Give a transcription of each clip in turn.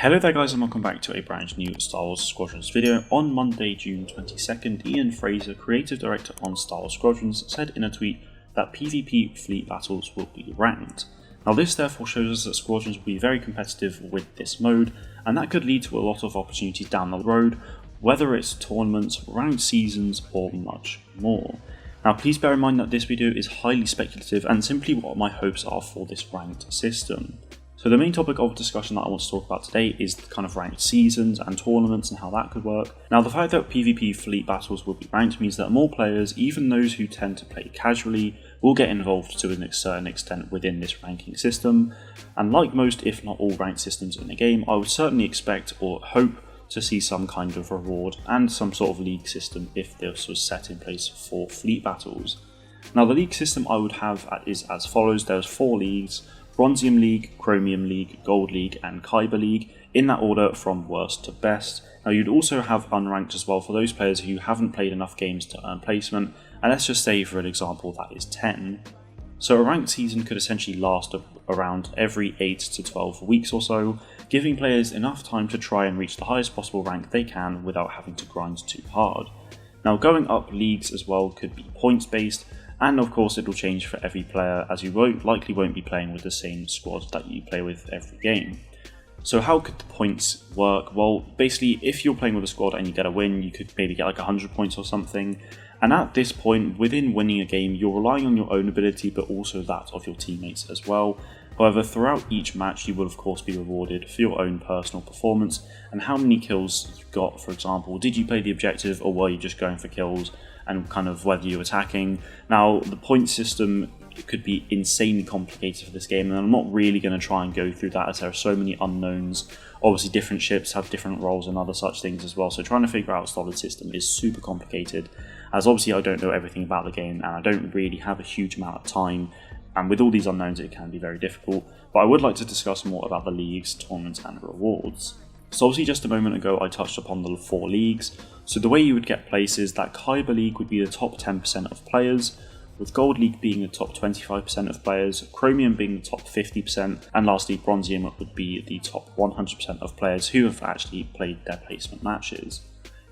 Hello there guys and welcome back to a brand new Star Wars Squadrons video. On Monday, June 22nd, Ian Fraser, creative director on Star Wars Squadrons, said in a tweet that PvP fleet battles will be ranked. Now this therefore shows us that Squadrons will be very competitive with this mode, and that could lead to a lot of opportunities down the road, whether it's tournaments, ranked seasons, or much more. Now please bear in mind that this video is highly speculative and simply what my hopes are for this ranked system. So the main topic of discussion that I want to talk about today is the kind of ranked seasons and tournaments and how that could work. Now the fact that PvP fleet battles will be ranked means that more players, even those who tend to play casually, will get involved to a certain extent within this ranking system. And like most, if not all ranked systems in the game, I would certainly expect or hope to see some kind of reward and some sort of league system if this was set in place for fleet battles. Now the league system I would have is as follows. There's 4 leagues: Bronzium League, Chromium League, Gold League and Kyber League, in that order from worst to best. Now you'd also have unranked as well for those players who haven't played enough games to earn placement, and let's just say for an example that is 10. So a ranked season could essentially last around every 8 to 12 weeks or so, giving players enough time to try and reach the highest possible rank they can without having to grind too hard. Now going up leagues as well could be points based, and of course it will change for every player, as you likely won't be playing with the same squad that you play with every game. So how could the points work? Well, basically if you're playing with a squad and you get a win, you could maybe get like 100 points or something. And at this point, within winning a game, you're relying on your own ability but also that of your teammates as well. However, throughout each match you will of course be rewarded for your own personal performance and how many kills you got. For example, did you play the objective or were you just going for kills, and kind of whether you're attacking. Now the point system could be insanely complicated for this game, and I'm not really going to try and go through that as there are so many unknowns. Obviously different ships have different roles and other such things as well, so trying to figure out a solid system is super complicated, as obviously I don't know everything about the game and I don't really have a huge amount of time, and with all these unknowns it can be very difficult. But I would like to discuss more about the leagues, tournaments and rewards. So obviously just a moment ago I touched upon the 4 leagues. So the way you would get places, that Kyber League would be the top 10% of players, with Gold League being the top 25% of players, Chromium being the top 50%, and lastly Bronzium would be the top 100% of players who have actually played their placement matches.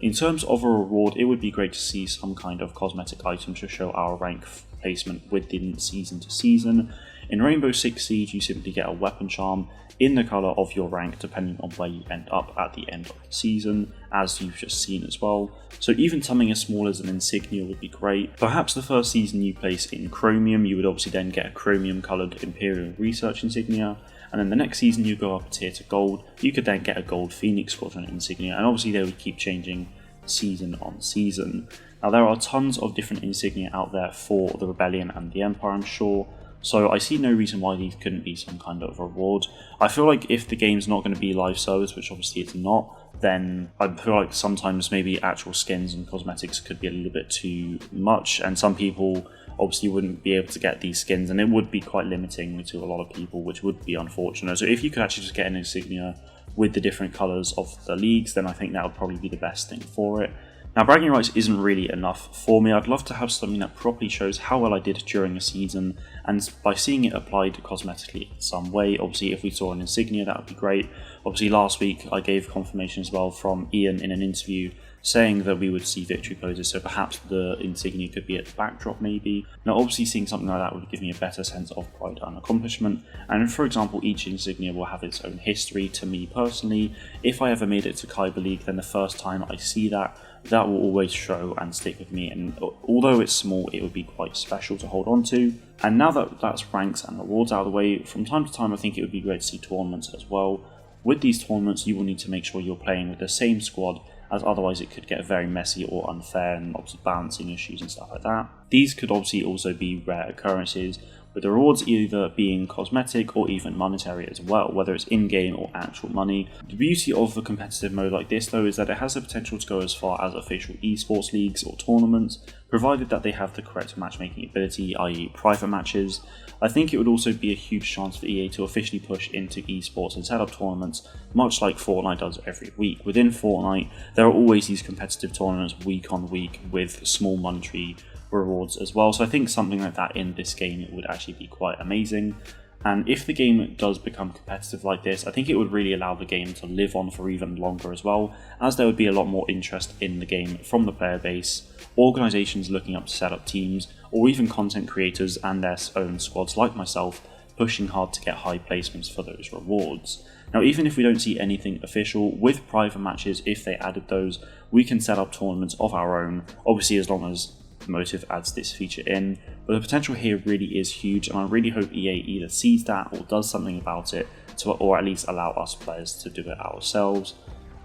In terms of a reward, it would be great to see some kind of cosmetic item to show our rank placement within season to season. In Rainbow Six Siege you simply get a weapon charm in the colour of your rank depending on where you end up at the end of the season, as you've just seen as well. So even something as small as an insignia would be great. Perhaps the first season you place in Chromium, you would obviously then get a Chromium coloured Imperial Research insignia, and then the next season you go up a tier to Gold, you could then get a Gold Phoenix Squadron insignia, and obviously they would keep changing season on season. Now there are tons of different insignia out there for the Rebellion and the Empire, I'm sure, so I see no reason why these couldn't be some kind of reward. I feel like if the game's not going to be live service, which obviously it's not, then I feel like sometimes maybe actual skins and cosmetics could be a little bit too much, and some people obviously wouldn't be able to get these skins, and it would be quite limiting to a lot of people, which would be unfortunate. So if you could actually just get an insignia with the different colours of the leagues, then I think that would probably be the best thing for it. Now bragging rights isn't really enough for me. I'd love to have something that properly shows how well I did during a season, and by seeing it applied cosmetically in some way. Obviously if we saw an insignia that would be great. Obviously last week I gave confirmation as well from Ian in an interview saying that we would see victory poses, so perhaps the insignia could be at the backdrop maybe. Now obviously seeing something like that would give me a better sense of pride and accomplishment, and for example each insignia will have its own history. To me personally, if I ever made it to Kyber League, then the first time I see that will always show and stick with me, and although it's small it would be quite special to hold on to. And now that that's ranks and rewards out of the way, from time to time I think it would be great to see tournaments as well. With these tournaments you will need to make sure you're playing with the same squad, as otherwise it could get very messy or unfair, and obviously balancing issues and stuff like that. These could obviously also be rare occurrences, with the rewards either being cosmetic or even monetary as well, whether it's in-game or actual money. The beauty of a competitive mode like this though is that it has the potential to go as far as official esports leagues or tournaments, provided that they have the correct matchmaking ability, i.e. private matches. I think it would also be a huge chance for EA to officially push into esports and set up tournaments, much like Fortnite does every week. Within Fortnite, there are always these competitive tournaments week on week with small monetary rewards as well, so I think something like that in this game would actually be quite amazing. And if the game does become competitive like this, I think it would really allow the game to live on for even longer as well, as there would be a lot more interest in the game from the player base, organisations looking up to set up teams, or even content creators and their own squads like myself pushing hard to get high placements for those rewards. Now, even if we don't see anything official, with private matches, if they added those, we can set up tournaments of our own, obviously as long as Motive adds this feature in, but the potential here really is huge, and I really hope EA either sees that or does something about it, or at least allow us players to do it ourselves.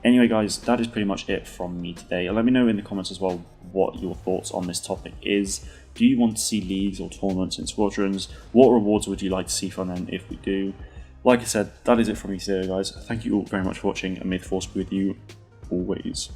Anyway guys, that is pretty much it from me today. Let me know in the comments as well what your thoughts on this topic is. Do you want to see leagues or tournaments in Squadrons? What rewards would you like to see from them if we do? Like I said, that is it from me today guys. Thank you all very much for watching, and may the force be with you always.